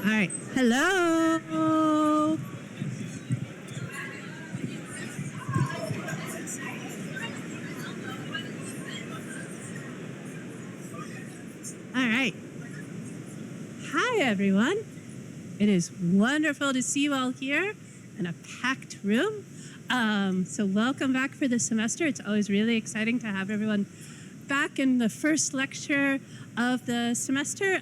All right. Hello. All right. Hi, everyone. It is wonderful to see you all here in a packed room. So welcome back for the semester. It's always really exciting to have everyone back in the first lecture of the semester.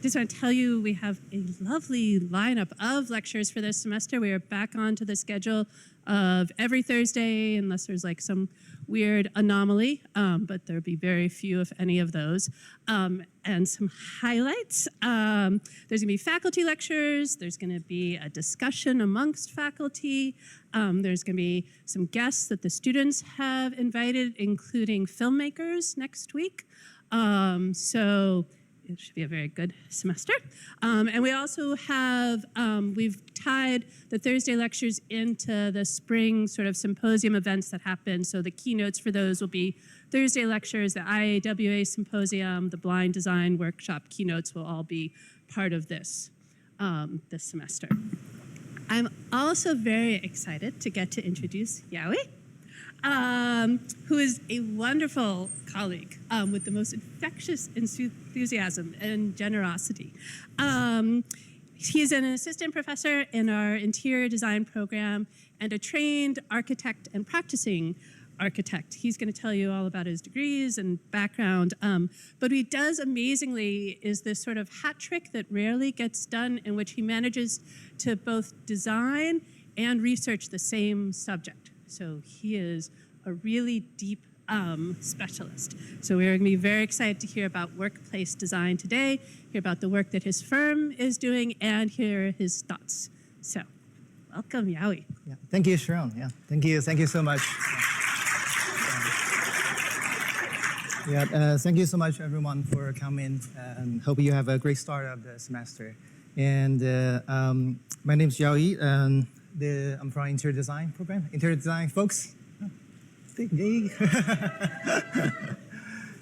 Just want to tell you we have a lovely lineup of lectures for this semester. We are back onto the schedule of every Thursday, unless there's like some weird anomaly, but there'll be very few, if any, of those. And some highlights. There's gonna be faculty lectures. There's gonna be a discussion amongst faculty. There's gonna be some guests that the students have invited, including filmmakers next week. So it should be a very good semester. And we also have, we've tied the Thursday lectures into the spring sort of symposium events that happen. So the keynotes for those will be Thursday lectures, the IAWA symposium, the blind design workshop keynotes will all be part of this, this semester. I'm also very excited to get to introduce Yaoyi, who is a wonderful colleague with the most infectious enthusiasm and generosity. He's an assistant professor in our interior design program and a trained architect and practicing architect. He's going to tell you all about his degrees and background. But what he does amazingly is this sort of hat trick that rarely gets done, in which he manages to both design and research the same subject. So he is a really deep specialist. So we're going to be very excited to hear about workplace design today, hear about the work that his firm is doing, and hear his thoughts. So welcome, Yaoyi. Yeah. Thank you, Sharon. Yeah. Thank you so much. Thank you so much, everyone, for coming. And hope you have a great start of the semester. And my name is Yaoyi. I'm from interior design program. Interior design folks.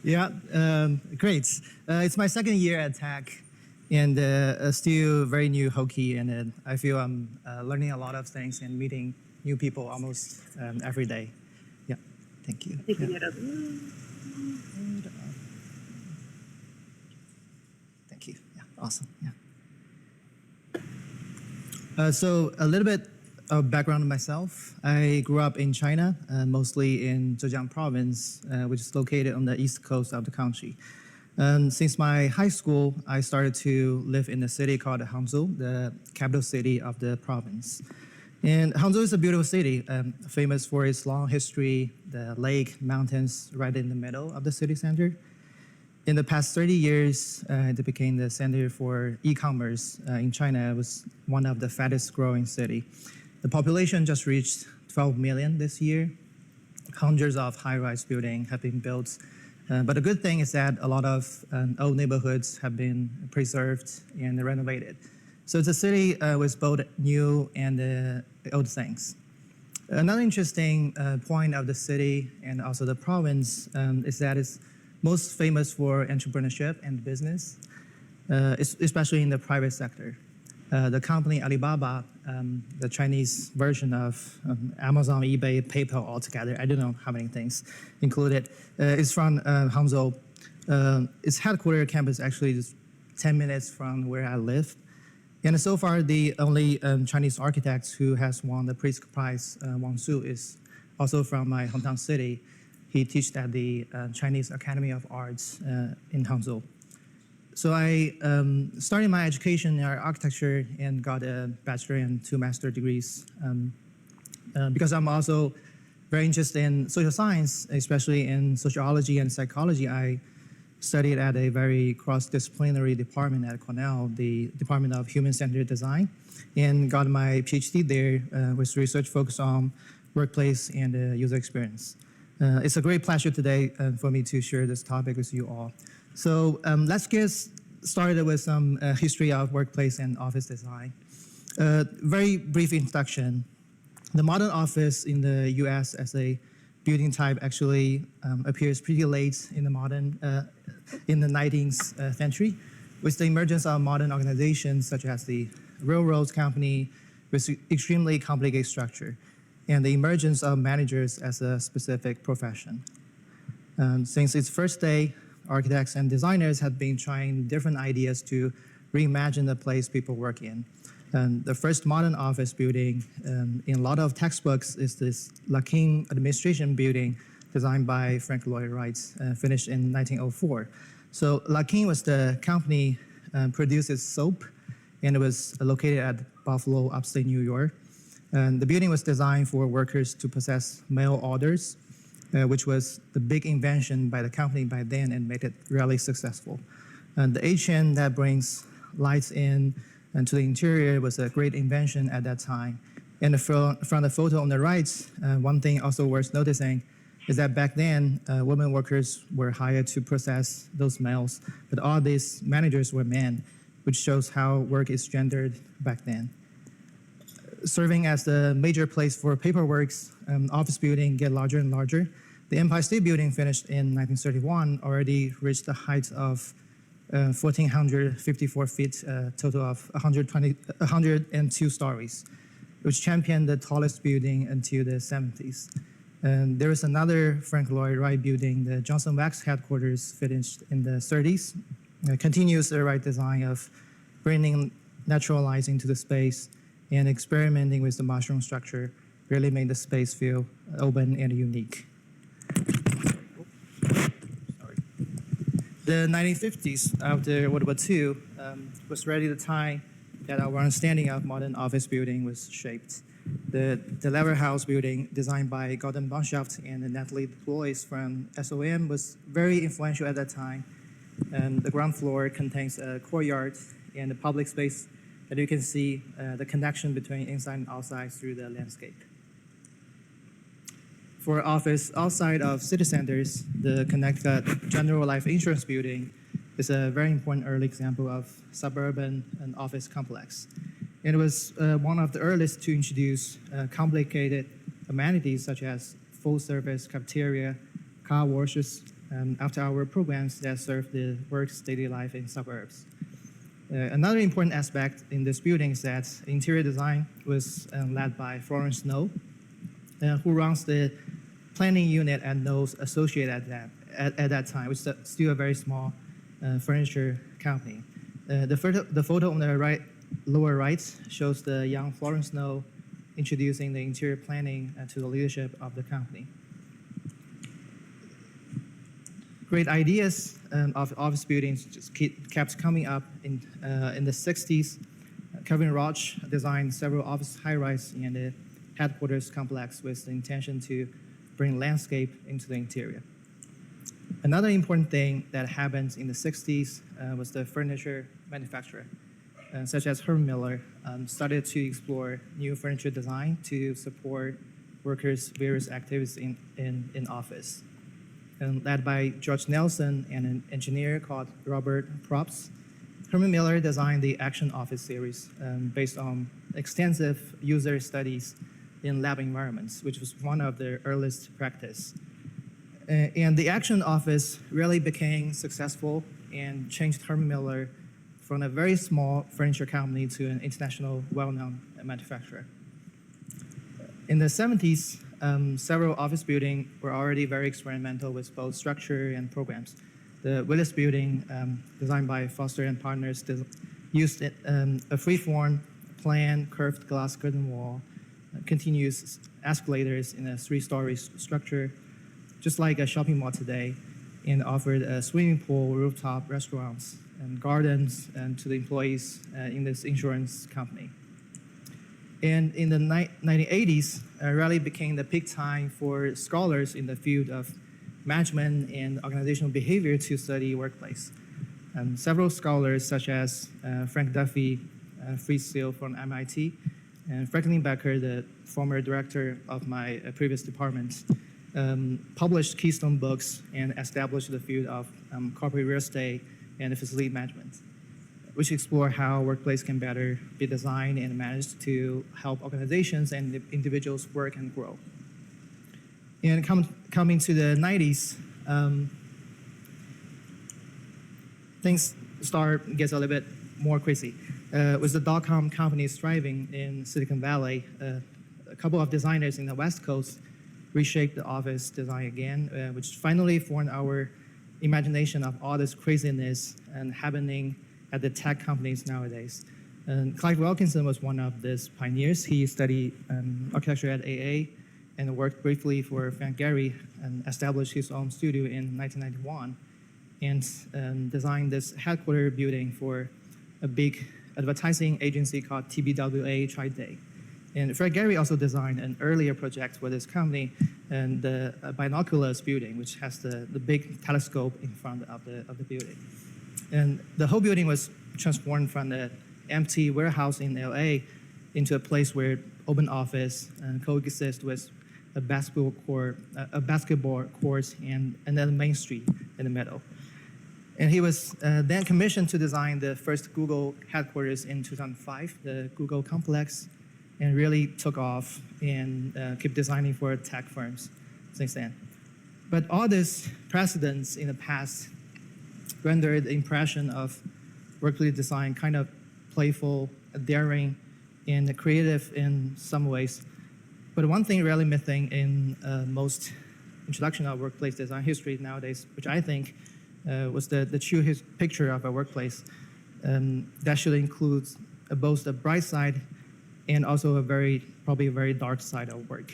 Yeah, great. It's my second year at Tech, and still very new hokey, and I feel I'm learning a lot of things and meeting new people almost every day. Yeah, thank you. Thank you. Yeah, awesome. Yeah. So a little bit of background of myself. I grew up in China, mostly in Zhejiang province, which is located on the east coast of the country. And since my high school, I started to live in a city called Hangzhou, the capital city of the province. And Hangzhou is a beautiful city, famous for its long history, the lake, mountains right in the middle of the city center. In the past 30 years, it became the center for e-commerce in China. It was one of the fastest growing cities. The population just reached 12 million this year. Hundreds of high-rise buildings have been built. But the good thing is that a lot of old neighborhoods have been preserved and renovated. So it's a city with both new and old things. Another interesting point of the city and also the province is that it's most famous for entrepreneurship and business, especially in the private sector. The company Alibaba, the Chinese version of Amazon, eBay, PayPal altogether, I don't know how many things included, is from Hangzhou. Its headquarters campus actually is 10 minutes from where I live. And so far, the only Chinese architect who has won the Prize Prize, Wang Zhou, is also from my hometown city. He teaches at the Chinese Academy of Arts in Hangzhou. So I started my education in architecture and got a bachelor and 2 master degrees. Because I'm also very interested in social science, especially in sociology and psychology, I studied at a very cross-disciplinary department at Cornell, the Department of Human-Centered Design, and got my PhD there with research focused on workplace and user experience. It's a great pleasure today for me to share this topic with you all. So let's get started with some history of workplace and office design. Very brief introduction. The modern office in the US as a building type actually appears pretty late in the modern, in the 19th century. With the emergence of modern organizations such as the railroads company with extremely complicated structure, and the emergence of managers as a specific profession. Since its first day, architects and designers have been trying different ideas to reimagine the place people work in. The first modern office building in a lot of textbooks is this Larkin administration building designed by Frank Lloyd Wright, finished in 1904. So Larkin was the company produces soap, and it was located at Buffalo, upstate New York. And the building was designed for workers to possess mail orders, which was the big invention by the company by then and made it really successful. And the HN that brings lights in and to the interior was a great invention at that time. And from the photo on the right, one thing also worth noticing is that back then, women workers were hired to process those mails, but all these managers were men, which shows how work is gendered back then. Serving as the major place for paperworks, office building get larger and larger. The Empire State Building, finished in 1931, already reached the height of 1,454 feet, total of 102 stories, which championed the tallest building until the 70s. And there is another Frank Lloyd Wright building, the Johnson Wax headquarters, finished in the 30s. It continues the Wright design of bringing natural light into the space and experimenting with the mushroom structure really made the space feel open and unique. The 1950s, after World War II, was really the time that our understanding of modern office building was shaped. The Lever House building, designed by Gordon Bonshaft and Natalie Deploys from SOM, was very influential at that time. The ground floor contains a courtyard and a public space that you can see the connection between inside and outside through the landscape. For office outside of city centers, the Connecticut General Life Insurance Building is a very important early example of suburban and office complex. It was one of the earliest to introduce complicated amenities such as full-service cafeteria, car washes, after-hour programs that serve the work's daily life in suburbs. Another important aspect in this building is that interior design was led by Florence Snow, who runs the planning unit at Knowles Associates at that time, which is still a very small furniture company. The photo on the lower right shows the young Florence Snow introducing the interior planning to the leadership of the company. Great ideas of office buildings just kept coming up in the 60s. Kevin Roach designed several office high-rise in the headquarters complex with the intention to bring landscape into the interior. Another important thing that happened in the 60s was the furniture manufacturer, such as Herman Miller, started to explore new furniture design to support workers' various activities in office. Led by George Nelson and an engineer called Robert Probst, Herman Miller designed the Action Office series based on extensive user studies in lab environments, which was one of the earliest practice. And the Action Office really became successful and changed Herman Miller from a very small furniture company to an international well-known manufacturer. In the 70s, several office buildings were already very experimental with both structure and programs. The Willis building, designed by Foster and Partners, used a freeform, plan, curved glass curtain wall, continuous escalators in a 3-story structure, just like a shopping mall today, and offered a swimming pool, rooftop restaurants, and gardens to the employees in this insurance company. And in the 1980s, really became the peak time for scholars in the field of management and organizational behavior to study workplace. Several scholars, such as Frank Duffy, Fritz Seal from MIT, and Franklin Becker, the former director of my previous department, published keystone books and established the field of corporate real estate and facility management, which explore how workplace can better be designed and managed to help organizations and individuals work and grow. And coming to the 90s, things start gets a little bit more crazy. With the dot-com companies thriving in Silicon Valley, a couple of designers in the West Coast reshaped the office design again, which finally formed our imagination of all this craziness and happening at the tech companies nowadays. And Clive Wilkinson was one of these pioneers. He studied architecture at AA and worked briefly for Frank Gehry and established his own studio in 1991 and designed this headquarter building for a big advertising agency called TBWA Tri-Day. And Frank Gehry also designed an earlier project for this company, and the binoculars building, which has the big telescope in front of the building. And the whole building was transformed from the empty warehouse in LA into a place where open office coexist with a basketball court and then the main street in the middle. And he was then commissioned to design the first Google headquarters in 2005, the Google Complex, and really took off and kept designing for tech firms since then. But all this precedents in the past rendered the impression of workplace design kind of playful, daring, and creative in some ways. But one thing really missing in most introduction of workplace design history nowadays, which I think was the true picture of a workplace that should include both the bright side and also probably a very dark side of work.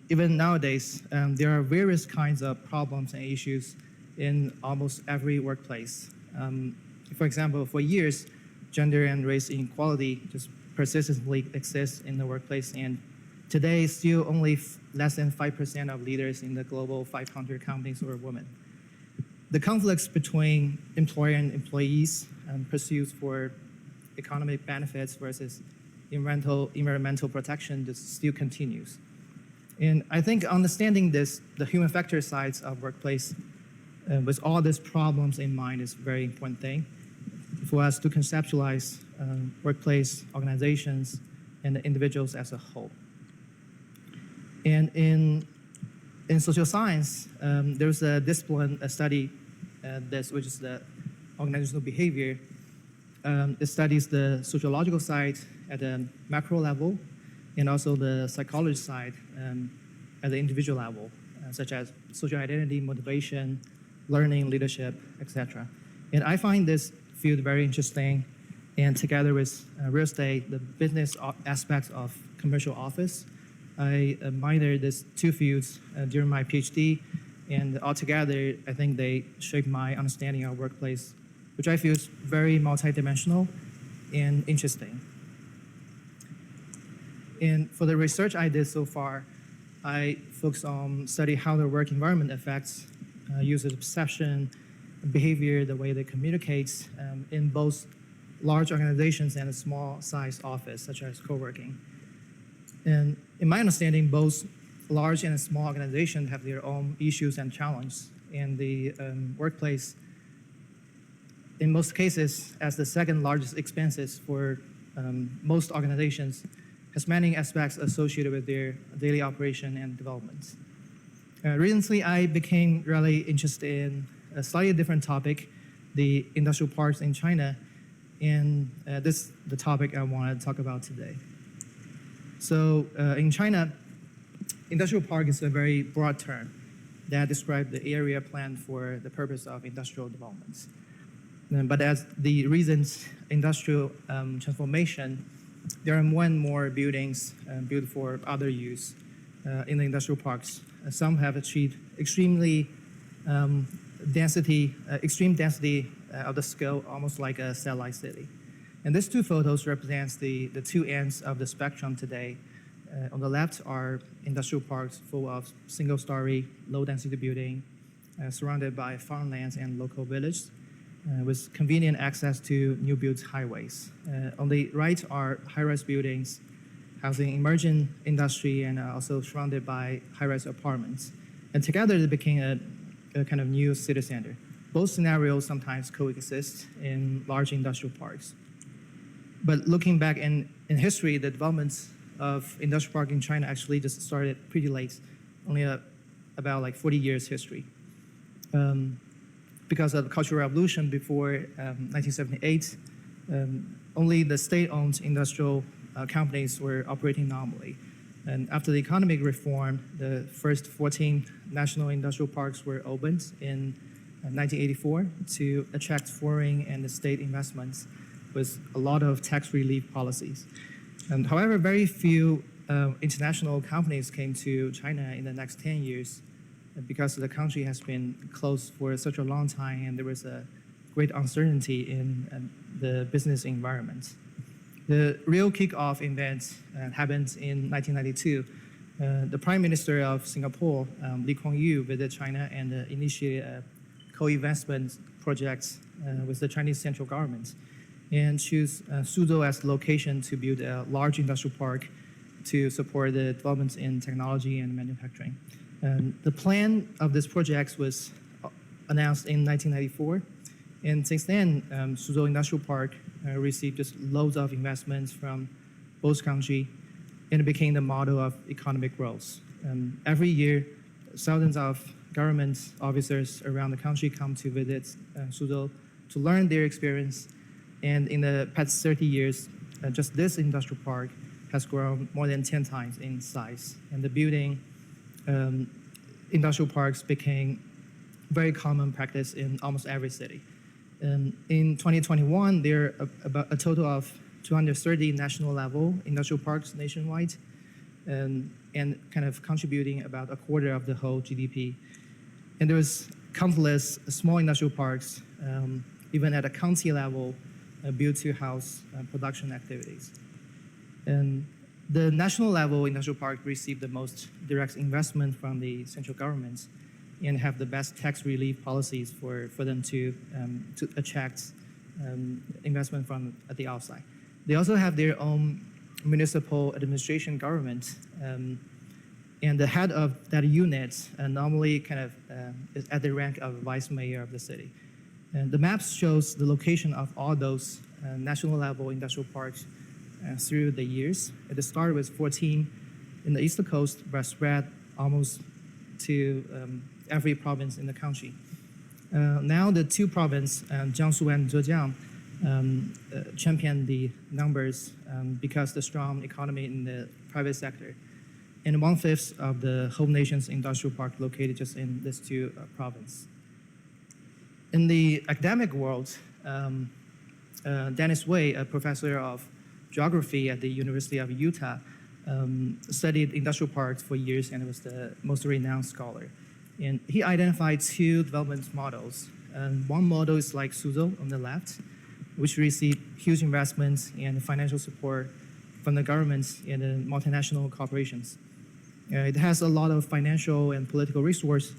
Even nowadays, there are various kinds of problems and issues in almost every workplace. For example, for years, gender and race inequality just persistently exists in the workplace, and today still only less than 5% of leaders in the global 500 companies are women. The conflicts between employer and employees, pursuits for economic benefits versus environmental protection just still continues. And I think understanding this, the human factor sides of workplace, with all these problems in mind is a very important thing for us to conceptualize workplace organizations and the individuals as a whole. And in social science, there's a discipline, a study, which is the organizational behavior. It studies the sociological side at the macro level and also the psychology side at the individual level, such as social identity, motivation, learning, leadership, etc. And I find this field very interesting, and together with real estate, the business aspects of commercial office, I minored these two fields during my PhD, and altogether, I think they shaped my understanding of workplace, which I feel is very multidimensional and interesting. And for the research I did so far, I focused on study how the work environment affects users' perception, behavior, the way they communicate in both large organizations and a small-sized office, such as co-working. And in my understanding, both large and small organizations have their own issues and challenges. And the workplace, in most cases, as the second largest expenses for most organizations, has many aspects associated with their daily operation and development. Recently, I became really interested in a slightly different topic, the industrial parks in China, and this is the topic I want to talk about today. So in China, industrial park is a very broad term that describes the area planned for the purpose of industrial developments. But as the recent industrial transformation, there are more and more buildings built for other use in the industrial parks. Some have achieved extreme density of the scale, almost like a satellite city. And these two photos represent the two ends of the spectrum today. On the left are industrial parks full of single-story, low-density building, surrounded by farmlands and local villages, with convenient access to new-built highways. On the right are high-rise buildings housing emerging industry and also surrounded by high-rise apartments. And together they became a kind of new city center. Both scenarios sometimes coexist in large industrial parks. But looking back in history, the developments of industrial park in China actually just started pretty late, only about like 40 years history. because of the Cultural Revolution before 1978, only the state-owned industrial companies were operating normally. And after the economic reform, the first 14 national industrial parks were opened in 1984 to attract foreign and state investments with a lot of tax relief policies. However, very few international companies came to China in the next 10 years because the country has been closed for such a long time and there was a great uncertainty in the business environment. The real kickoff event happened in 1992. The Prime Minister of Singapore, Lee Kuan Yew, visited China and initiated a co-investment project with the Chinese central government and choose Suzhou as the location to build a large industrial park to support the developments in technology and manufacturing. The plan of this project was announced in 1994, and since then, Suzhou Industrial Park received just loads of investments from both countries, and it became the model of economic growth. Every year, thousands of government officers around the country come to visit Suzhou to learn their experience. And in the past 30 years, just this industrial park has grown more than 10 times in size. And the building industrial parks became very common practice in almost every city. In 2021, there are about a total of 230 national level industrial parks nationwide, and kind of contributing about a quarter of the whole GDP. And there was countless small industrial parks, even at a county level, built to house production activities. And the national level industrial park received the most direct investment from the central government and have the best tax relief policies for them to attract investment from the outside. They also have their own municipal administration government, and the head of that unit normally kind of is at the rank of vice mayor of the city. And the maps shows the location of all those national level industrial parks through the years. It started with 14 in the east coast, but spread almost to every province in the country. Now the two provinces, Jiangsu and Zhejiang, champion the numbers because the strong economy in the private sector. And 1/5 of the whole nation's industrial park located just in these two provinces. In the academic world, Dennis Wei, a professor of geography at the University of Utah, studied industrial parks for years and was the most renowned scholar. And he identified two development models. One model is like Suzhou on the left, which received huge investments and financial support from the governments and the multinational corporations. It has a lot of financial and political resource,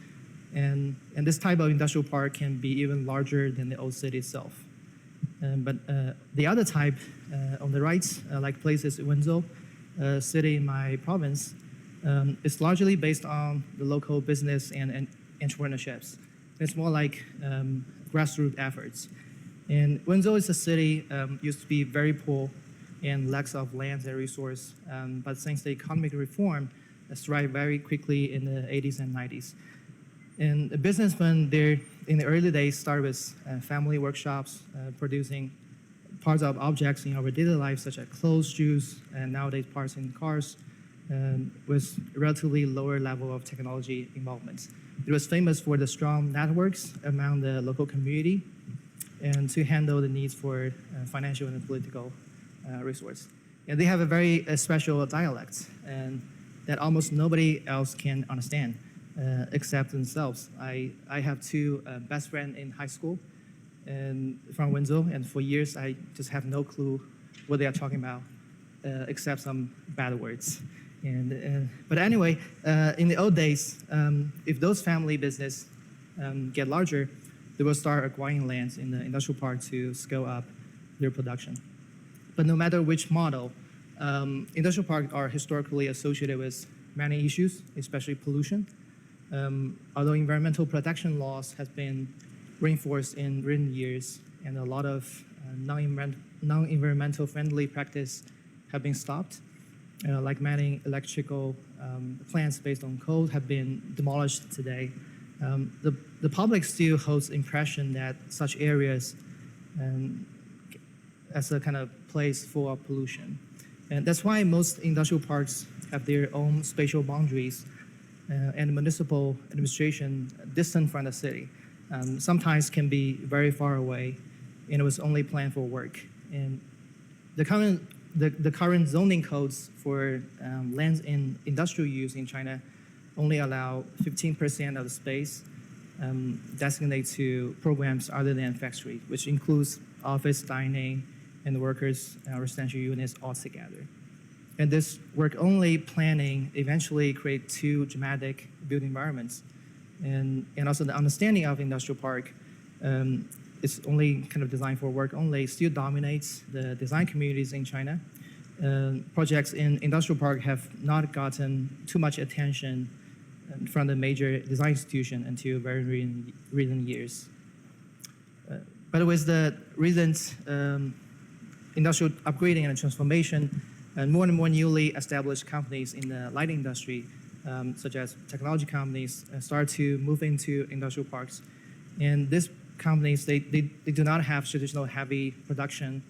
and this type of industrial park can be even larger than the old city itself. But the other type on the right, like places in Wenzhou, a city in my province, is largely based on the local business and entrepreneurships. It's more like grassroots efforts. And Wenzhou is a city used to be very poor and lacks of land and resource, but since the economic reform, it thrived very quickly in the 80s and 90s. And the businessmen there in the early days started with family workshops, producing parts of objects in our daily life, such as clothes, shoes, and nowadays parts in cars, with relatively lower level of technology involvement. It was famous for the strong networks among the local community and to handle the needs for financial and political resource. And they have a very special dialect and that almost nobody else can understand except themselves. I have two best friends in high school and from Wenzhou, and for years I just have no clue what they are talking about except some bad words. But anyway, in the old days, if those family business get larger, they will start acquiring lands in the industrial park to scale up their production. But no matter which model, industrial parks are historically associated with many issues, especially pollution. Although environmental protection laws have been reinforced in recent years and a lot of non-environmental friendly practice have been stopped, like many electrical plants based on coal have been demolished today. The public still holds the impression that such areas um, as a kind of place full of pollution. And that's why most industrial parks have their own spatial boundaries and municipal administration distant from the city. Sometimes can be very far away, and it was only planned for work. And the current zoning codes for lands in industrial use in China only allow 15% of the space designated to programs other than factory, which includes office, dining, and workers' residential units altogether. And this work-only planning eventually create two dramatic built environments. And also the understanding of industrial park is only kind of designed for work only, still dominates the design communities in China. Projects in industrial park have not gotten too much attention from the major design institution until very recent years. But with the recent industrial upgrading and transformation, and more newly established companies in the light industry, such as technology companies, start to move into industrial parks. And these companies, they do not have traditional heavy production,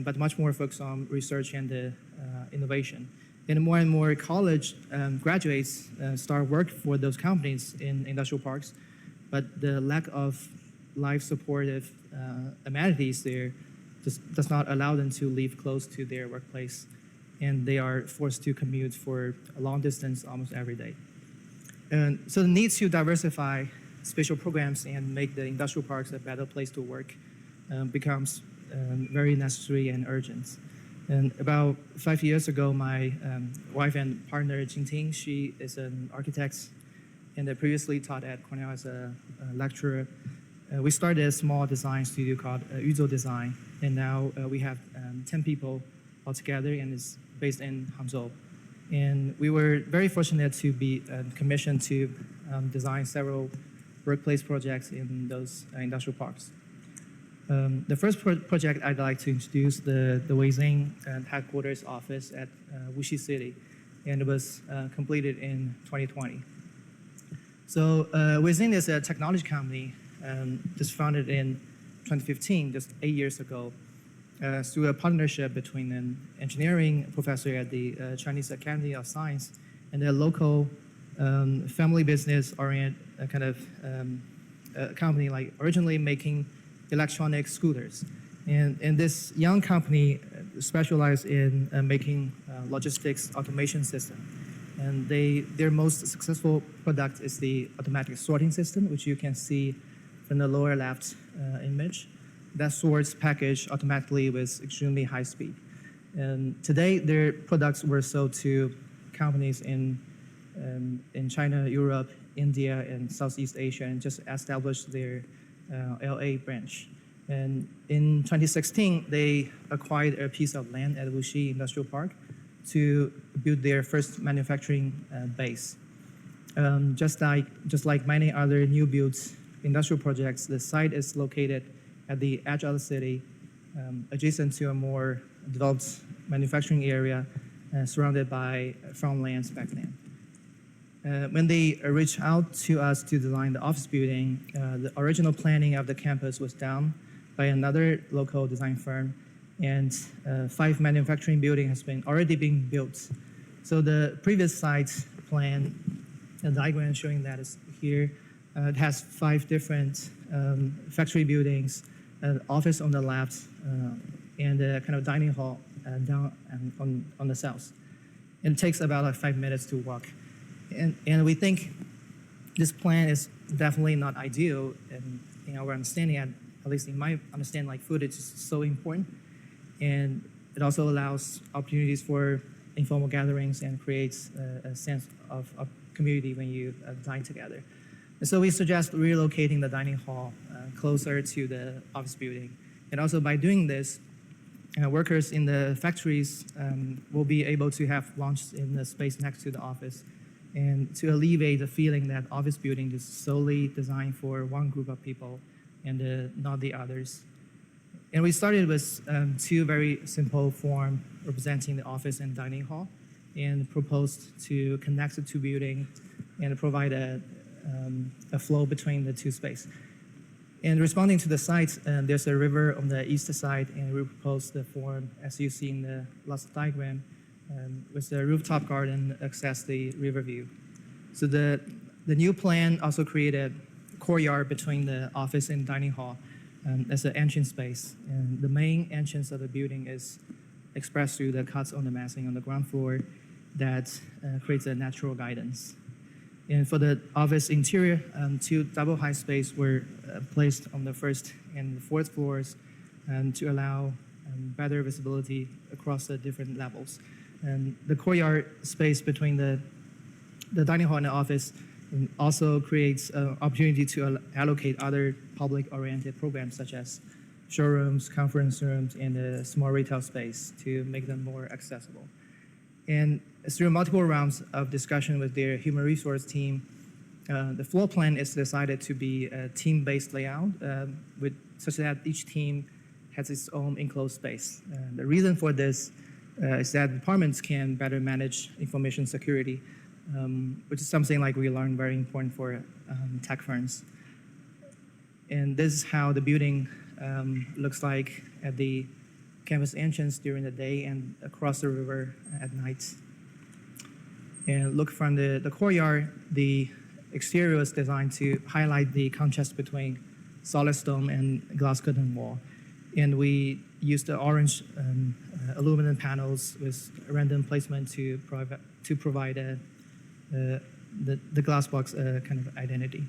but much more focused on research and innovation. And more college graduates start work for those companies in industrial parks, but the lack of life supportive amenities there just does not allow them to live close to their workplace, and they are forced to commute for a long distance almost every day. And so the need to diversify spatial programs and make the industrial parks a better place to work becomes very necessary and urgent. And about 5 years ago, my wife and partner, Jingting, she is an architect and previously taught at Cornell as a lecturer. We started a small design studio called Zhou Design, and now we have 10 people altogether, and it's based in Hangzhou. And we were very fortunate to be commissioned to design several workplace projects in those industrial parks. The first project I'd like to introduce the Weizing headquarters office at Wuxi City, and it was completed in 2020. So Weizing is a technology company just founded in 2015, just 8 years ago, through a partnership between an engineering professor at the Chinese Academy of Science and a local family business-oriented kind of company, like originally making electronic scooters. And this young company specialized in making logistics automation system. And their most successful product is the automatic sorting system, which you can see from the lower left image. That sorts package automatically with extremely high speed. And today, their products were sold to companies in China, Europe, India, and Southeast Asia, and just established their LA branch. And in 2016, they acquired a piece of land at Wuxi Industrial Park to build their first manufacturing base. Just like many other new builds industrial projects, the site is located at the edge of the city, adjacent to a more developed manufacturing area, surrounded by farmlands back then. When they reached out to us to design the office building, the original planning of the campus was done by another local design firm, and 5 manufacturing buildings has already been built. So the previous site plan, the diagram showing that is here, it has 5 different factory buildings, an office on the left, and a kind of dining hall down and on the south. And it takes about 5 minutes to walk. And we think this plan is definitely not ideal in our understanding, at least in my understanding, like food is so important. And it also allows opportunities for informal gatherings and creates a sense of community when you dine together. And so we suggest relocating the dining hall closer to the office building. And also by doing this, workers in the factories will be able to have lunch in the space next to the office, and to alleviate the feeling that office building is solely designed for one group of people and not the others. And we started with 2 very simple forms representing the office and dining hall, and proposed to connect the 2 buildings and provide a a flow between the two spaces. And responding to the site, there's a river on the east side, and we propose the form, as you see in the last diagram, with the rooftop garden access the river view. So the new plan also created a courtyard between the office and dining hall as an entrance space. And the main entrance of the building is expressed through the cuts on the massing on the ground floor that creates a natural guidance. And for the office interior, two double high space were placed on the first and fourth floors to allow better visibility across the different levels. And the courtyard space between the dining hall and the office also creates an opportunity to allocate other public-oriented programs such as showrooms, conference rooms, and a small retail space to make them more accessible. And through multiple rounds of discussion with their human resource team, the floor plan is decided to be a team-based layout such that each team has its own enclosed space. The reason for this is that departments can better manage information security, which is something like we learned very important for tech firms. And this is how the building looks like at the campus entrance during the day and across the river at night. And look from the courtyard, the exterior is designed to highlight the contrast between solid stone and glass curtain wall. And we used the orange aluminum panels with random placement to provide the glass box kind of identity.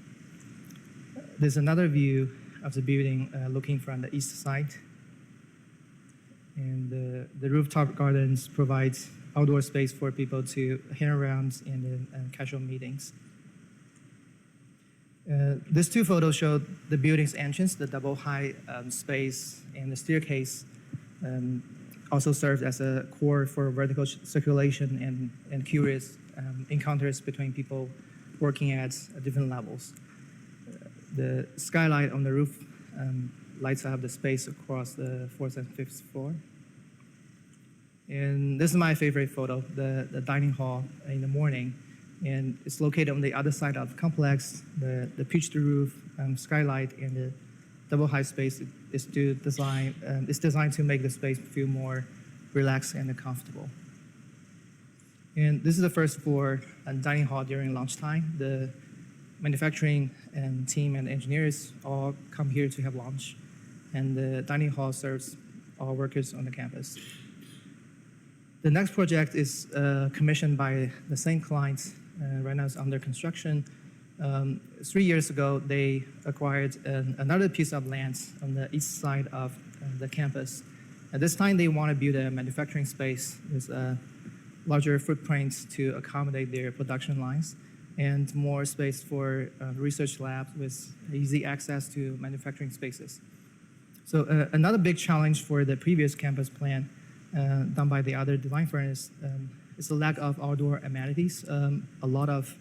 There's another view of the building looking from the east side. And the rooftop gardens provide outdoor space for people to hang around in casual meetings. These two photos show the building's entrance, the double high space, and the staircase also serves as a core for vertical circulation and curious encounters between people working at different levels. The skylight on the roof lights up the space across the fourth and fifth floor. And this is my favorite photo, the dining hall in the morning. And it's located on the other side of the complex. The pitched roof, skylight, and the double high space is designed to make the space feel more relaxed and comfortable. And this is the first floor and dining hall during lunchtime. The manufacturing and team and engineers all come here to have lunch. And the dining hall serves all workers on the campus. The next project is commissioned by the same client. Right now it's under construction. 3 years ago, they acquired another piece of land on the east side of the campus. At this time, they want to build a manufacturing space with a larger footprint to accommodate their production lines and more space for research labs with easy access to manufacturing spaces. So another big challenge for the previous campus plan done by the other design firm is the lack of outdoor amenities. A lot of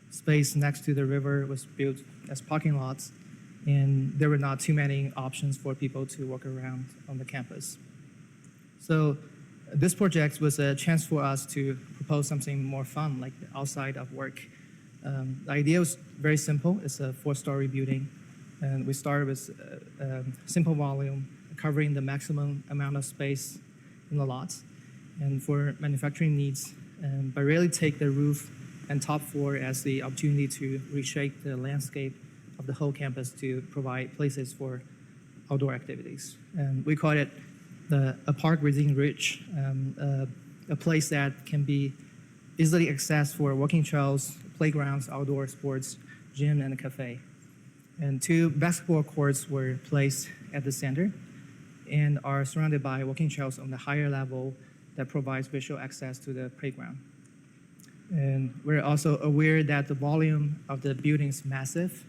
space next to the river was built as parking lots, and there were not too many options for people to walk around on the campus. So this project was a chance for us to propose something more fun, like outside of work. The idea was very simple. It's a 4-story building, and we started with simple volume, covering the maximum amount of space in the lot, and for manufacturing needs, but really take the roof and top floor as the opportunity to reshape the landscape of the whole campus to provide places for outdoor activities. And we call it a park within reach, a place that can be easily accessed for walking trails, playgrounds, outdoor sports, gym, and a cafe. And 2 basketball courts were placed at the center and are surrounded by walking trails on the higher level that provides visual access to the playground. And we're also aware that the volume of the building is massive.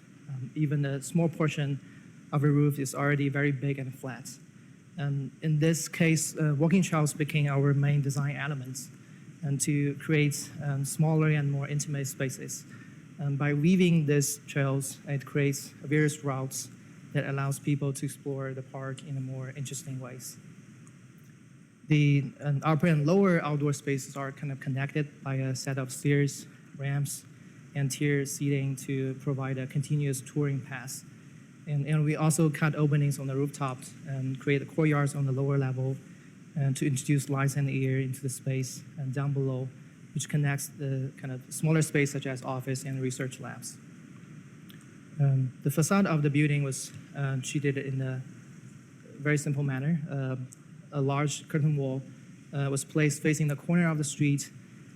Even a small portion of the roof is already very big and flat. In this case, walking trails became our main design elements and to create smaller and more intimate spaces. By weaving these trails, it creates various routes that allows people to explore the park in a more interesting ways. The upper and lower outdoor spaces are kind of connected by a set of stairs, ramps, and tier seating to provide a continuous touring pass. And we also cut openings on the rooftops and create courtyards on the lower level and to introduce light and air into the space and down below, which connects the kind of smaller space such as office and research labs. The facade of the building was treated in a very simple manner. A large curtain wall was placed facing the corner of the street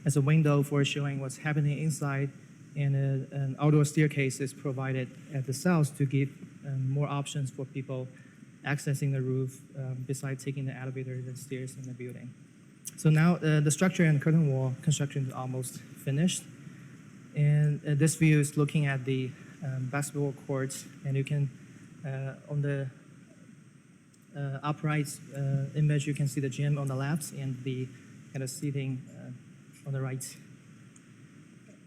as a window for showing what's happening inside, and an outdoor staircase is provided at the cells to give more options for people accessing the roof besides taking the elevator and stairs in the building. So now the structure and curtain wall construction is almost finished. And this view is looking at the basketball court, and you can, on the upright image, you can see the gym on the left and the kind of seating on the right.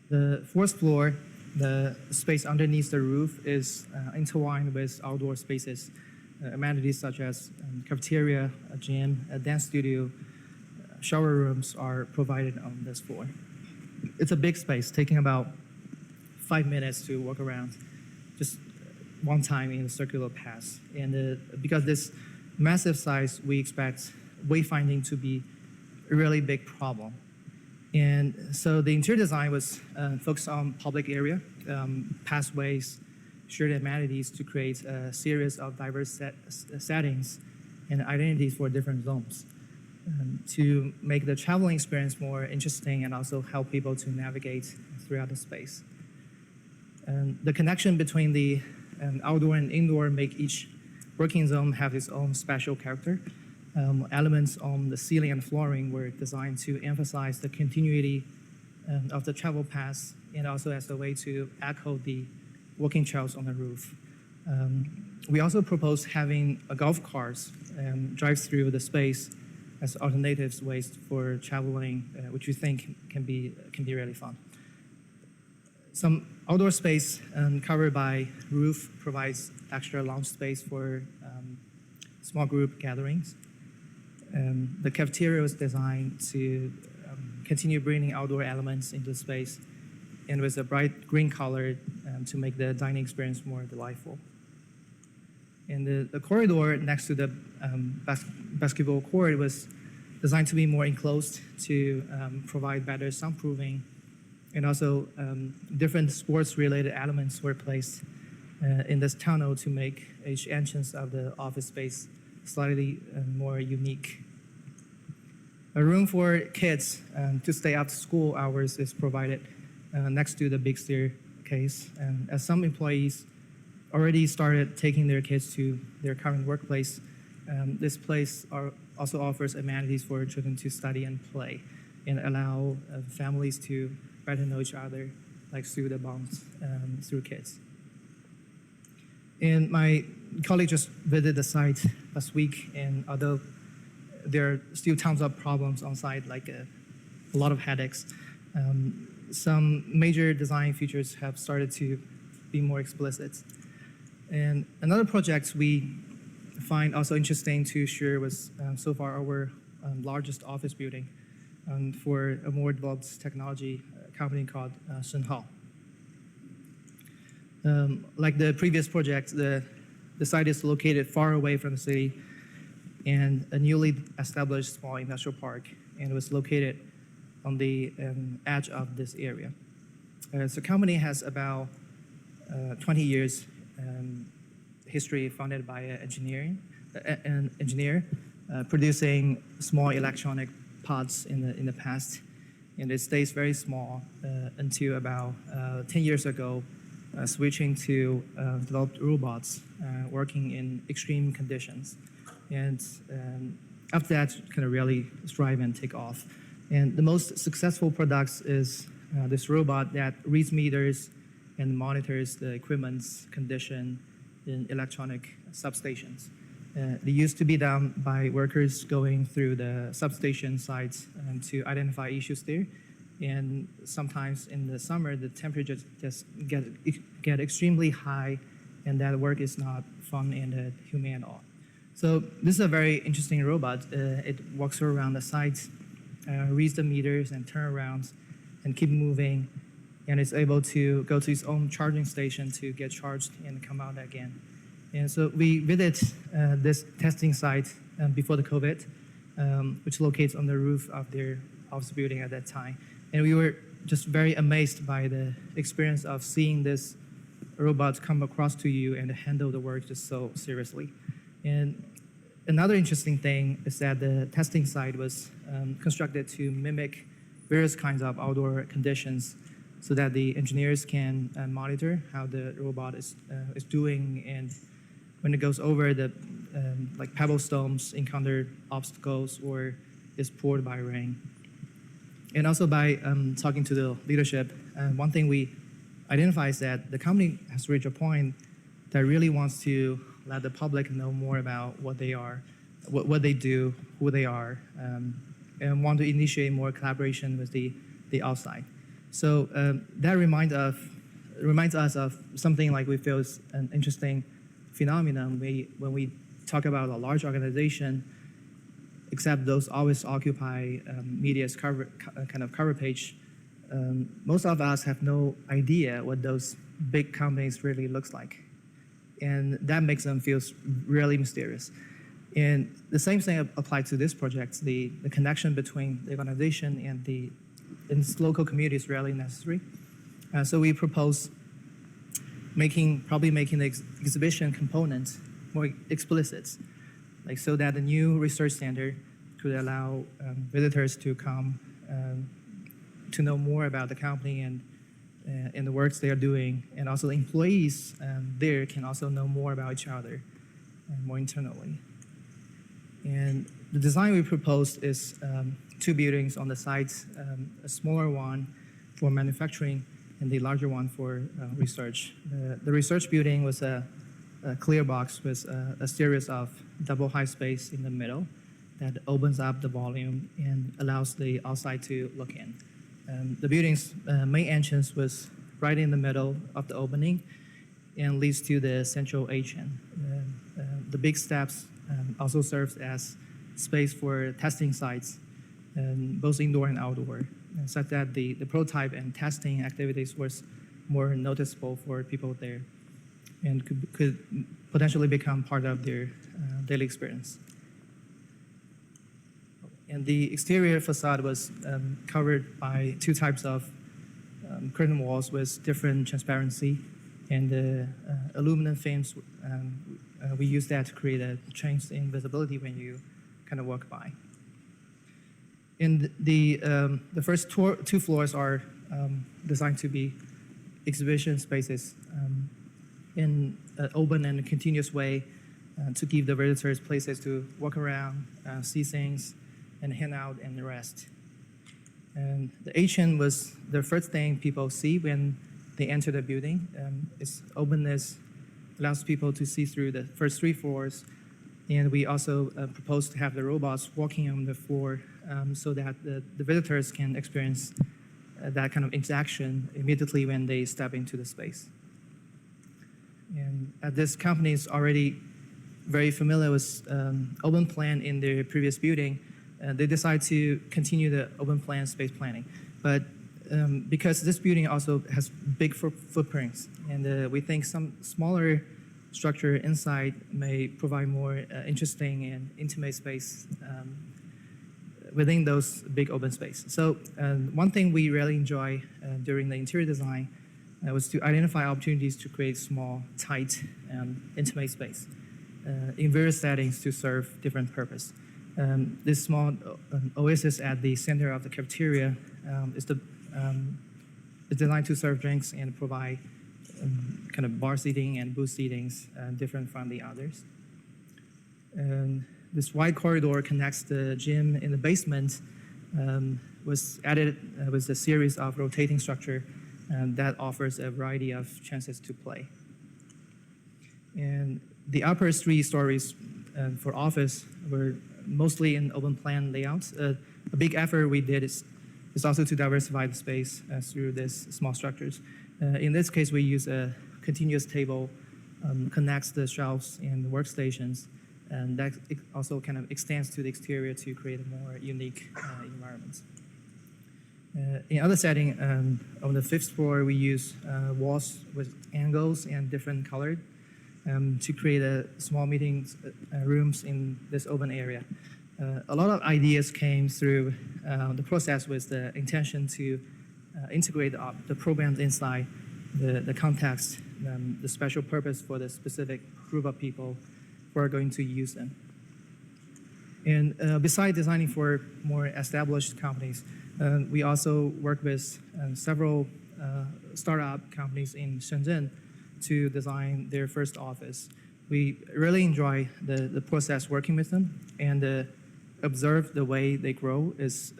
The fourth floor, the space underneath the roof is intertwined with outdoor spaces. Amenities such as cafeteria, a gym, a dance studio, shower rooms are provided on this floor. It's a big space, taking about 5 minutes to walk around, just one time in a circular pass. And because this massive size, we expect wayfinding to be a really big problem. And so the interior design was focused on public area, pathways, shared amenities to create a series of diverse settings and identities for different zones to make the traveling experience more interesting and also help people to navigate throughout the space. And the connection between the outdoor and indoor make each working zone have its own special character. Elements on the ceiling and flooring were designed to emphasize the continuity of the travel paths and also as a way to echo the walking trails on the roof. We also proposed having a golf cars drive through the space as alternatives ways for traveling, which we think can be really fun. Some outdoor space covered by roof provides extra lounge space for small group gatherings. The cafeteria was designed to continue bringing outdoor elements into the space and with a bright green color to make the dining experience more delightful. And the corridor next to the basketball court was designed to be more enclosed to provide better soundproofing, and also different sports-related elements were placed in this tunnel to make each entrance of the office space slightly more unique. A room for kids to stay after school hours is provided next to the big staircase. And as some employees already started taking their kids to their current workplace, this place also offers amenities for children to study and play and allow families to better know each other, like through the bonds through kids. And my colleague just visited the site last week, and although there are still tons of problems on site, like a lot of headaches, some major design features have started to be more explicit. And another project we find also interesting to share was so far our largest office building for a more developed technology company called Zhou. Like the previous project, the site is located far away from the city and a newly established small industrial park, and was located on the edge of this area. So the company has about 20 years history funded by an engineer producing small electronic parts in the past, and it stays very small until about 10 years ago, switching to developed robots working in extreme conditions. And after that, kind of really strive and take off. And the most successful products is this robot that reads meters and monitors the equipment's condition in electronic substations. They used to be done by workers going through the substation sites to identify issues there. And sometimes in the summer, the temperature just get extremely high, and that work is not fun and humane at all. So this is a very interesting robot. It walks around the site, reads the meters and turn around and keep moving. and it's able to go to its own charging station to get charged and come out again. And so we visited this testing site before the COVID, which locates on the roof of their office building at that time. And we were just very amazed by the experience of seeing this robot come across to you and handle the work just so seriously. And another interesting thing is that the testing site was constructed to mimic various kinds of outdoor conditions so that the engineers can monitor how the robot is doing, and when it goes over the like pebble stones, encounter obstacles, or is poured by rain. And also by talking to the leadership, one thing we identify is that the company has reached a point that really wants to let the public know more about what they are, what they do, who they are, and want to initiate more collaboration with the outside. So that reminds us of something like we feel is an interesting phenomenon. When we talk about a large organization, except those always occupy media's kind of cover page, most of us have no idea what those big companies really looks like. And that makes them feel really mysterious. And the same thing applies to this project. The connection between the organization and its local community is really necessary. So we propose probably making the exhibition component more explicit, like so that the new research center could allow visitors to come to know more about the company and the works they are doing, and also the employees there can also know more about each other more internally. And the design we proposed is 2 buildings on the site, a smaller one for manufacturing and the larger one for research. The research building was a clear box with a series of double high space in the middle that opens up the volume and allows the outside to look in. The building's main entrance was right in the middle of the opening and leads to the central H-end. The big steps also serves as space for testing sites, both indoor and outdoor, such that the prototype and testing activities was more noticeable for people there and could potentially become part of their daily experience. And the exterior facade was covered by 2 types of curtain walls with different transparency, and the aluminum films, we use that to create a change in visibility when you kind of walk by. And the first 2 floors are designed to be exhibition spaces in an open and continuous way to give the visitors places to walk around, see things, and hang out and rest. And the H-end was the first thing people see when they enter the building. Its openness allows people to see through the first 3 floors. And we also propose to have the robots walking on the floor so that the visitors can experience that kind of interaction immediately when they step into the space. And this company is already very familiar with open plan in their previous building. They decided to continue the open plan space planning. But because this building also has big footprints, and we think some smaller structure inside may provide more interesting and intimate space within those big open space. So one thing we really enjoy during the interior design was to identify opportunities to create small, tight, intimate space in various settings to serve different purpose. This small oasis at the center of the cafeteria is designed to serve drinks and provide kind of bar seating and booth seatings different from the others. And this wide corridor connects the gym in the basement, was added with a series of rotating structure that offers a variety of chances to play. And the upper 3 stories for office were mostly in open plan layouts. A big effort we did is also to diversify the space through these small structures. In this case, we use a continuous table, connects the shelves and the workstations, and that also kind of extends to the exterior to create a more unique environment. In other setting, on the fifth floor, we use walls with angles and different colored to create small meeting rooms in this open area. A lot of ideas came through the process with the intention to integrate the programs inside the context, the special purpose for the specific group of people who are going to use them. And besides designing for more established companies, we also work with several startup companies in Shenzhen to design their first office. We really enjoy the process working with them, and observe the way they grow is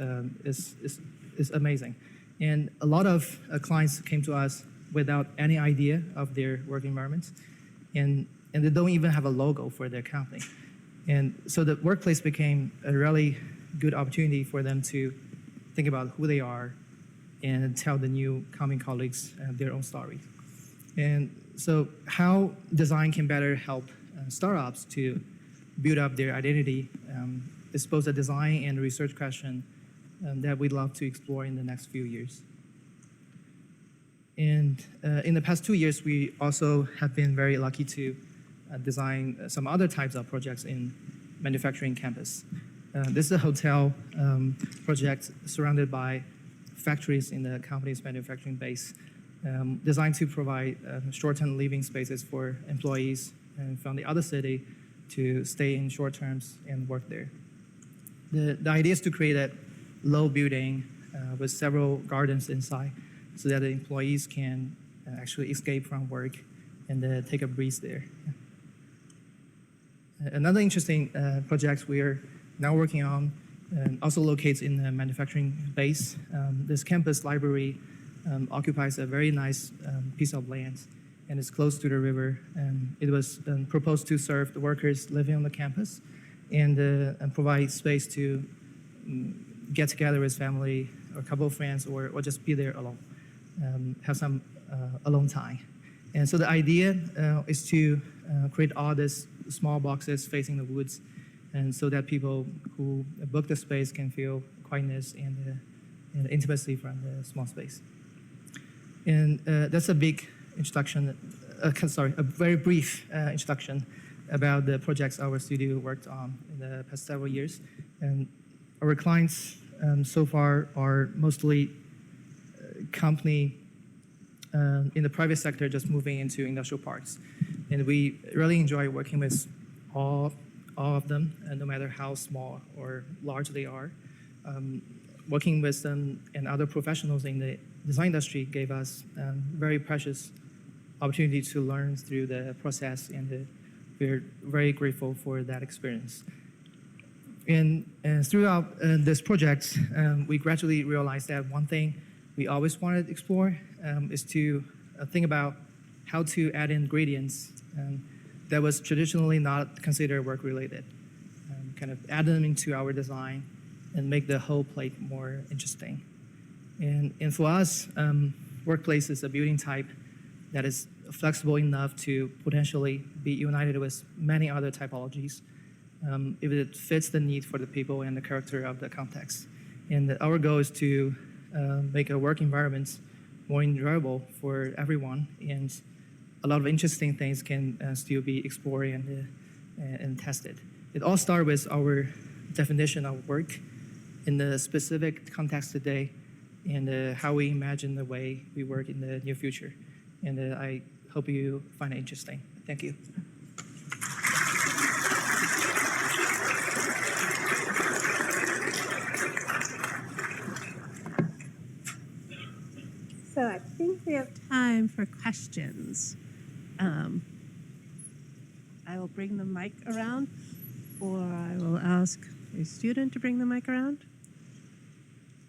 amazing. And a lot of clients came to us without any idea of their work environment, and they don't even have a logo for their company. And so the workplace became a really good opportunity for them to think about who they are and tell the new coming colleagues their own story. And so how design can better help startups to build up their identity is both a design and research question that we'd love to explore in the next few years. And in the past 2 years, we also have been very lucky to design some other types of projects in manufacturing campus. This is a hotel project surrounded by factories in the company's manufacturing base, designed to provide short-term living spaces for employees from the other city to stay in short terms and work there. The idea is to create a low building with several gardens inside so that the employees can actually escape from work and take a breeze there. Another interesting project we are now working on also locates in the manufacturing base. This campus library occupies a very nice piece of land, and it's close to the river. It was proposed to serve the workers living on the campus and provide space to get together with family or a couple of friends or just be there alone, have some alone time. And so the idea is to create all these small boxes facing the woods, and so that people who book the space can feel quietness and intimacy from the small space. And that's a big introduction, a very brief introduction about the projects our studio worked on in the past several years. And our clients so far are mostly company in the private sector just moving into industrial parks. And we really enjoy working with all of them, no matter how small or large they are. Working with them and other professionals in the design industry gave us very precious opportunity to learn through the process, and we're very grateful for that experience. And throughout this project, we gradually realized that one thing we always wanted to explore is to think about how to add ingredients that was traditionally not considered work-related, kind of add them into our design and make the whole plate more interesting. And for us, workplace is a building type that is flexible enough to potentially be united with many other typologies if it fits the need for the people and the character of the context. And our goal is to make a work environment more enjoyable for everyone, and a lot of interesting things can still be explored and tested. It all starts with our definition of work in the specific context today, and how we imagine the way we work in the near future. And I hope you find it interesting. Thank you. So I think we have time for questions. I will bring the mic around, or I will ask a student to bring the mic around.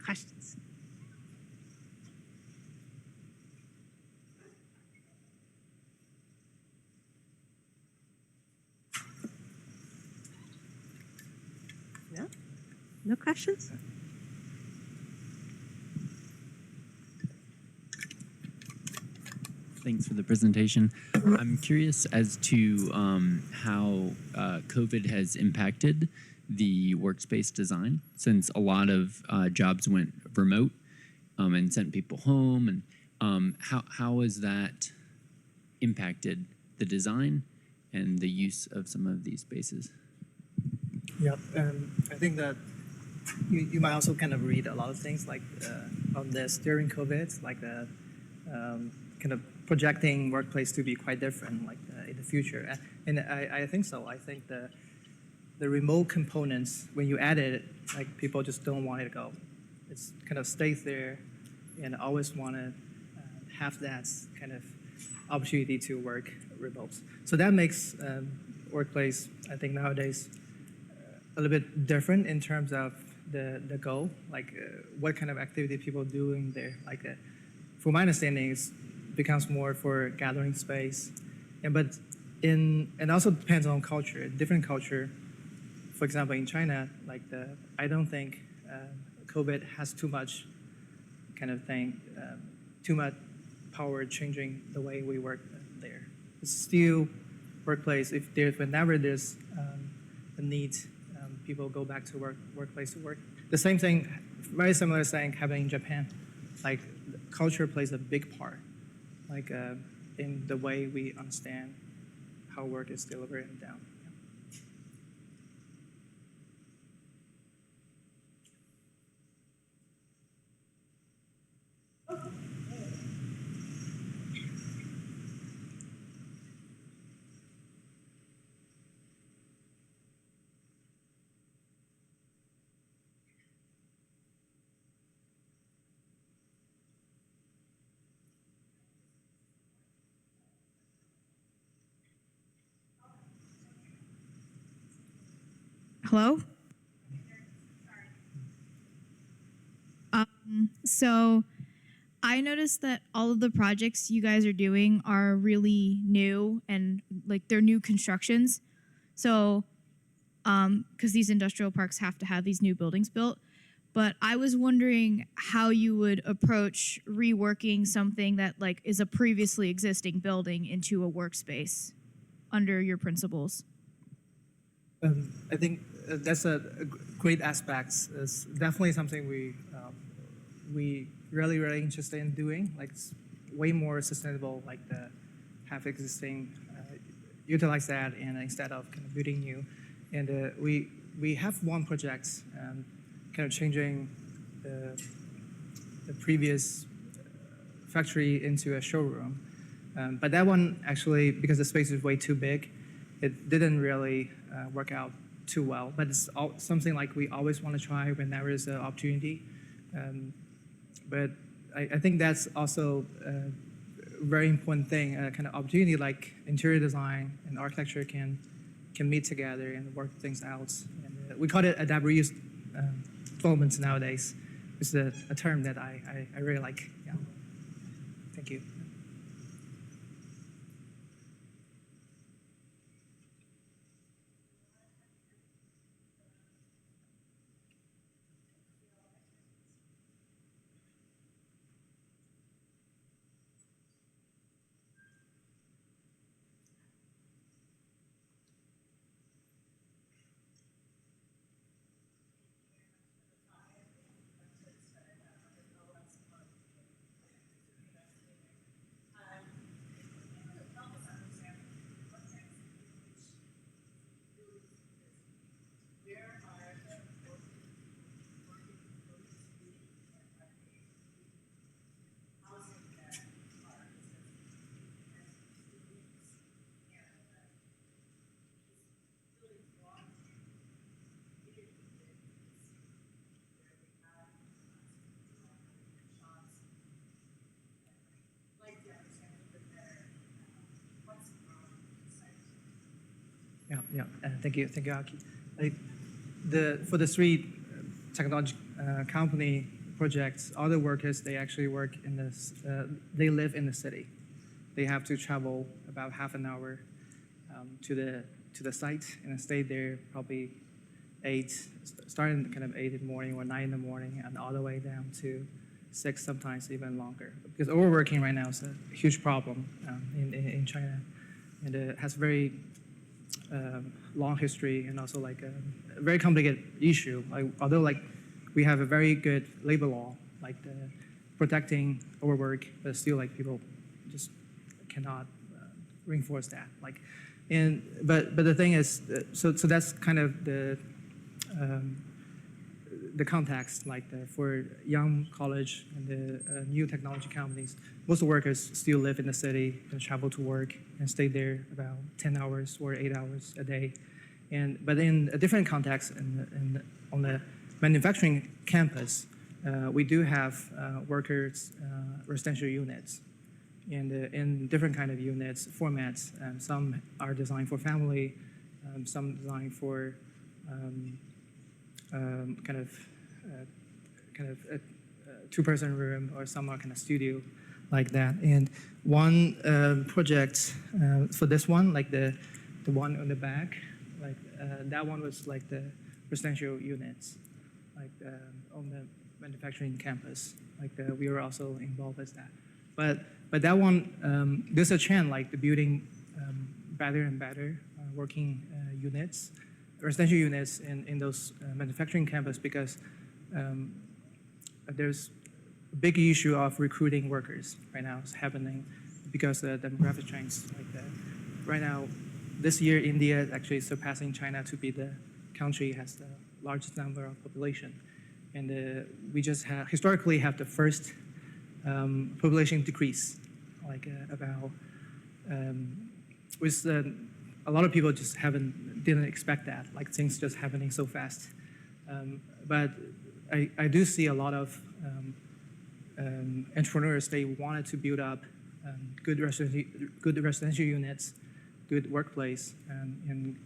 Questions? No? No questions? Thanks for the presentation. I'm curious as to how COVID has impacted the workspace design, since a lot of jobs went remote, and sent people home. And how has that impacted the design and the use of some of these spaces? Yep, I think that you might also kind of read a lot of things like on this during COVID, like the kind of projecting workplace to be quite different, like in the future. And I think so. I think the remote components, when you add it, like people just don't want it to go. It's kind of stays there, and always want to have that kind of opportunity to work remote. So that makes workplace, I think nowadays, a little bit different in terms of the goal, like what kind of activity people doing there. Like, from my understanding, it becomes more for gathering space, and also depends on culture. Different culture, for example, in China, like I don't think COVID has too much kind of thing, too much power changing the way we work there. It's still workplace. Whenever there's a need, people go back to workplace to work. The same thing, very similar thing happening in Japan. Like culture plays a big part, like in the way we understand how work is delivered and done. Hello? So I noticed that all of the projects you guys are doing are really new and like they're new constructions. So, because these industrial parks have to have these new buildings built. But I was wondering how you would approach reworking something that like is a previously existing building into a workspace under your principles. I think that's a great aspect. It's definitely something we really interested in doing. Like it's way more sustainable. Like the have existing, utilize that, and instead of kind of building new. And we have one project, kind of changing the previous factory into a showroom. But that one actually, because the space is way too big, it didn't really work out too well. But it's something like we always want to try when there is an opportunity. But I think that's also a very important thing, kind of opportunity like interior design and architecture can meet together and work things out. And we call it adaptive reuse development nowadays. It's a term that I really like. Yeah. Thank you. Yeah. Thank you, Aki. For the three technology company projects, all the workers they actually work in this. They live in the city. They have to travel about half an hour to the site and stay there probably starting kind of 8 in the morning or 9 in the morning, and all the way down to 6, sometimes even longer. Because overworking right now is a huge problem in China, and it has very long history and also like a very complicated issue. Like, although like we have a very good labor law, like protecting our work, but still like people just cannot reinforce that. Like, but the thing is, so that's kind of the context, like for young college and the new technology companies, most of the workers still live in the city and travel to work and stay there about 10 hours or 8 hours a day. But in a different context, on the manufacturing campus, we do have workers' residential units, and in different kind of units formats. Some are designed for family, some designed for kind of a two-person room, or some are kind of studio like that. And one project for this one, like the one on the back, like that one was like the residential units, like on the manufacturing campus. Like we were also involved with that. But that one, there's a trend like the building better and better working units, residential units in those manufacturing campus, because there's a big issue of recruiting workers right now. It's happening because the demographic trends. Like right now, this year, India is actually surpassing China to be the country has the largest number of population. And we just historically have the first population decrease, like about, with a lot of people just didn't expect that, like things just happening so fast. But I do see a lot of entrepreneurs, they wanted to build up good residential units, good workplace, and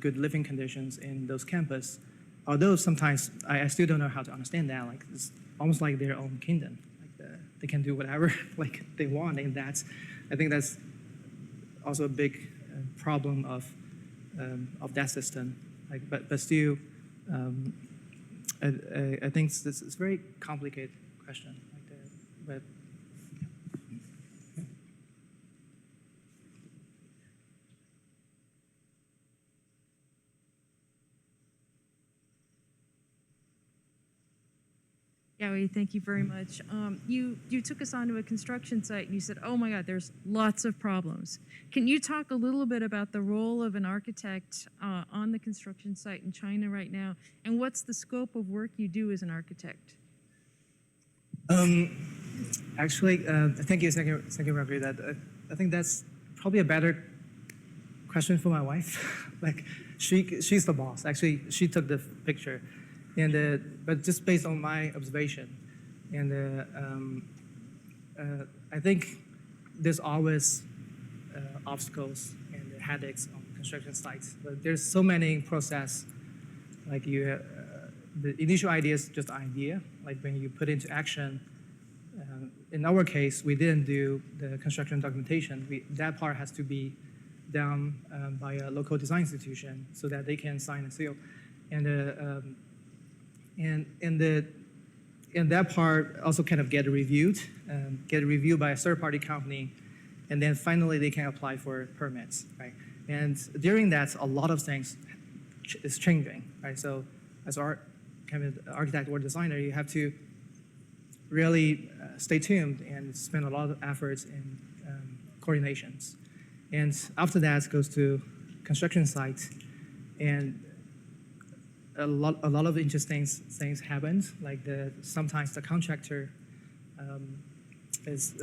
good living conditions in those campus. Although sometimes I still don't know how to understand that. Like it's almost like their own kingdom. Like they can do whatever like they want, and I think that's also a big problem of that system. Like, but still, I think it's a very complicated question. Like, but Yaoyi, thank you very much. You took us onto a construction site and you said, oh my God, there's lots of problems. Can you talk a little bit about the role of an architect on the construction site in China right now, and what's the scope of work you do as an architect? Actually, thank you, Robbie. I think that's probably a better question for my wife. Like, she's the boss. Actually, she took the picture. But just based on my observation, and I think there's always obstacles and headaches on construction sites. But there's so many process, like the initial idea is just idea. Like when you put into action. In our case, we didn't do the construction documentation. That part has to be done by a local design institution so that they can sign a seal, and that part also kind of get reviewed by a third-party company, and then finally they can apply for permits, right? And during that, a lot of things is changing, right? So as kind of architect or designer, you have to really stay tuned and spend a lot of efforts in coordinations. And after that goes to construction site, and a lot of interesting things happened. Like sometimes the contractor is,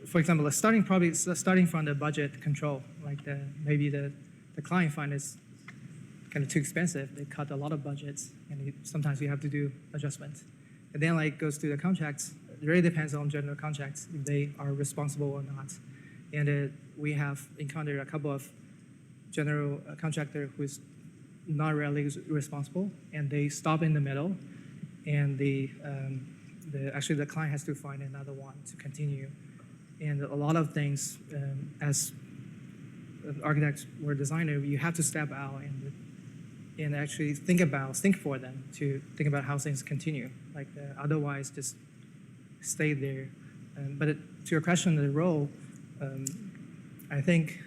for example, starting from the budget control. Like maybe the client find is kind of too expensive. They cut a lot of budgets, and sometimes you have to do adjustments. And then like goes to the contracts. It really depends on general contracts if they are responsible or not. And we have encountered a couple of general contractor who's not really responsible, and they stop in the middle, and actually the client has to find another one to continue. And a lot of things, as an architect or designer, you have to step out and actually think for them to think about how things continue. Like otherwise, just stay there. But to your question, the role, I think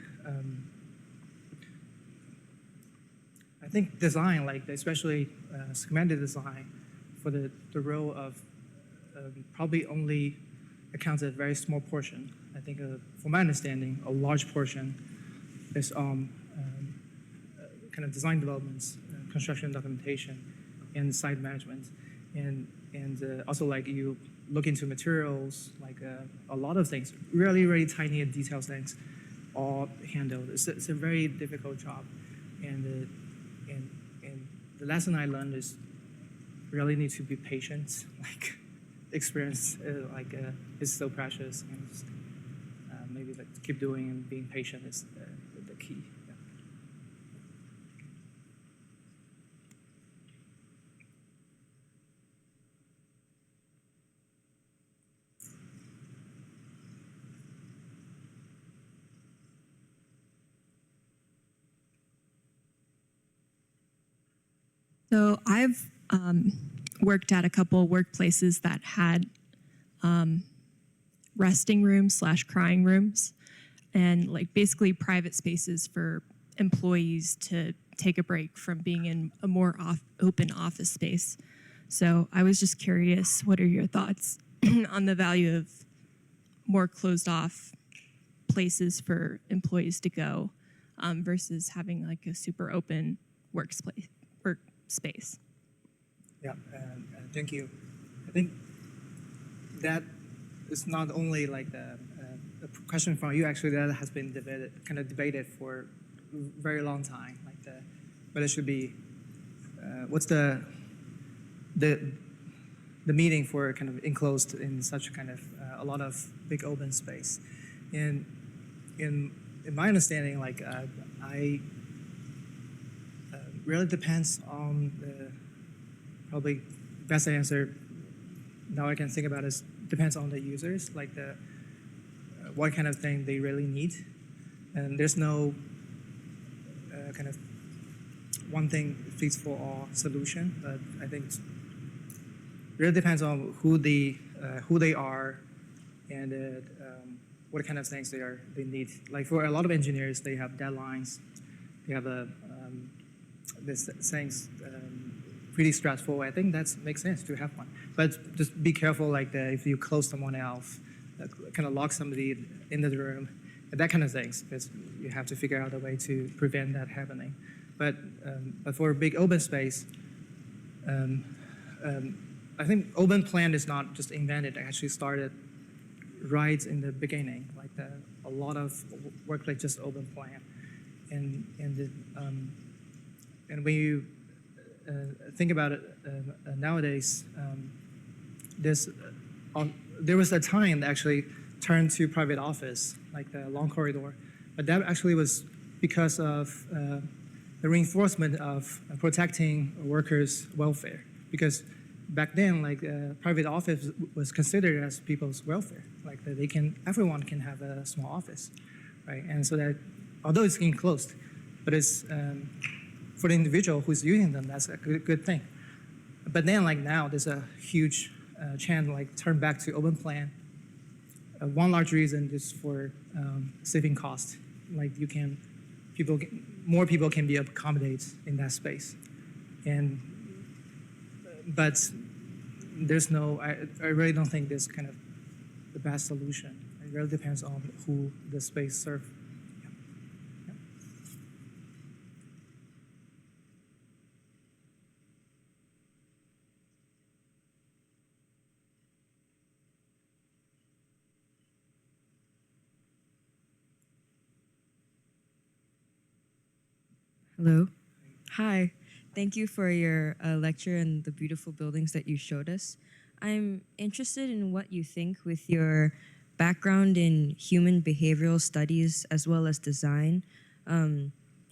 design, like especially schematic design, for the role of probably only accounts a very small portion. I think, from my understanding, a large portion is kind of design developments, construction documentation, and site management, and also like you look into materials, like a lot of things, really tiny and detailed things, all handled. It's a very difficult job, and the lesson I learned is really need to be patient. Like experience, is so precious, and just, maybe like keep doing and being patient is the key. Yeah. So I've worked at a couple workplaces that had resting rooms / crying rooms, and like basically private spaces for employees to take a break from being in a more open office space. So I was just curious, what are your thoughts on the value of more closed off places for employees to go versus having like a super open workspace? Yeah, thank you. I think that is not only like a question from you. Actually, that has been debated for a very long time. Like whether it should be what's the meaning for kind of enclosed in such kind of a lot of big open space. And in my understanding, like I really depends on the probably best answer now I can think about is depends on the users, like the what kind of thing they really need, and there's no kind of one thing fits for all solution. But I think it really depends on who they are and what kind of things they need. Like for a lot of engineers, they have deadlines, they have this things pretty stressful. I think that makes sense to have one, but just be careful. Like if you close someone else, kind of lock somebody into the room, and that kind of things, because you have to figure out a way to prevent that happening. But for a big open space, I think open plan is not just invented. It actually started right in the beginning. Like a lot of workplace just open plan, and when you think about it nowadays, there was a time that actually turned to private office, like the long corridor, but that actually was because of the reinforcement of protecting workers' welfare. Because back then, like private office was considered as people's welfare, like everyone can have a small office, right? And so that although it's enclosed, but it's for the individual who's using them, that's a good thing. But then, like now, there's a huge trend, like turn back to open plan. One large reason is for saving cost. Like more people can be accommodated in that space, but there's no. I really don't think this kind of the best solution. It really depends on who the space serves. Hello. Hi. Thank you for your lecture and the beautiful buildings that you showed us. I'm interested in what you think with your background in human behavioral studies as well as design,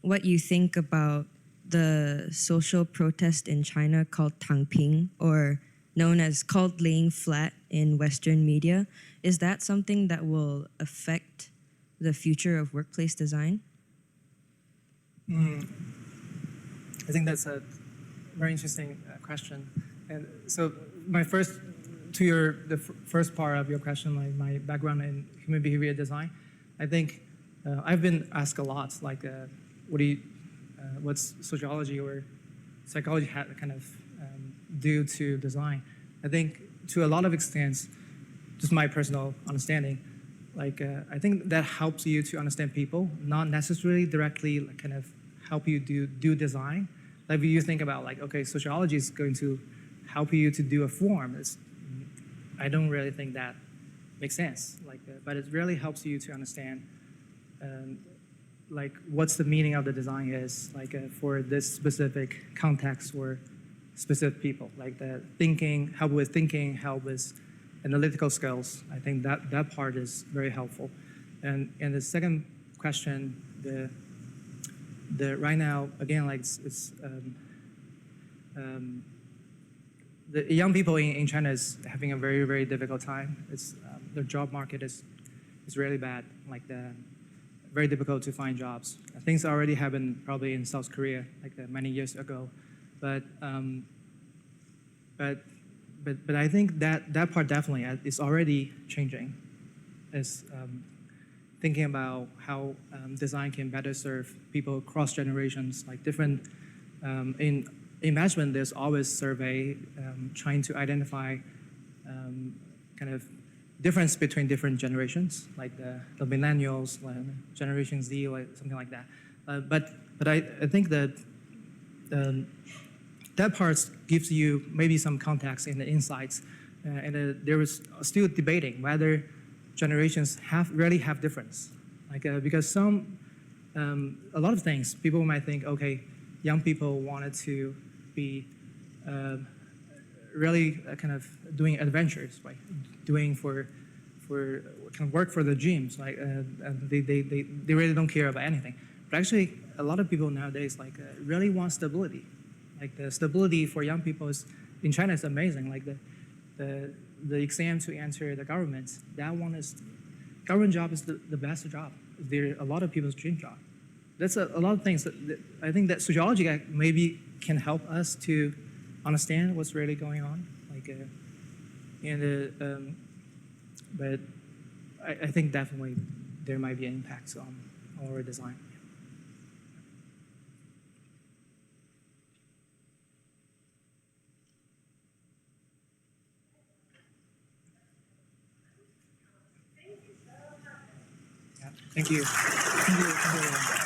what you think about the social protest in China called Tangping, or known as called laying flat in Western media. Is that something that will affect the future of workplace design? I think that's a very interesting question. And so the first part of your question, like my background in human behavior design, I think I've been asked a lot, like what's sociology or psychology kind of do to design? I think to a lot of extents, just my personal understanding, like I think that helps you to understand people, not necessarily directly like, kind of help you do design. Like if you think about like, okay, sociology is going to help you to do a form. I don't really think that makes sense. Like, but it really helps you to understand like what's the meaning of the design is like for this specific context or specific people. Like the thinking, help with analytical skills. I think that part is very helpful. And the second question, the right now again like the young people in China is having a very, very difficult time. It's the job market is really bad. Like very difficult to find jobs. Things already happened probably in South Korea like many years ago, but I think that part definitely is already changing. Is thinking about how design can better serve people across generations, like different in investment, there's always survey trying to identify kind of difference between different generations, like the millennials, like Generation Z, like something like that. But I think that that part gives you maybe some context and the insights, and there is still debating whether generations really have difference, like because a lot of things people might think, okay, young people wanted to be really kind of doing adventures, like doing for kind of work for the dreams, like they really don't care about anything. But actually, a lot of people nowadays like really want stability. Like the stability for young people in China is amazing. Like the exam to enter the government, that one is government job is the best job. They're a lot of people's dream job. That's a lot of things that I think that sociology maybe can help us to understand what's really going on. Like, but I think definitely there might be impacts on our design. Yeah, thank you. Thank you.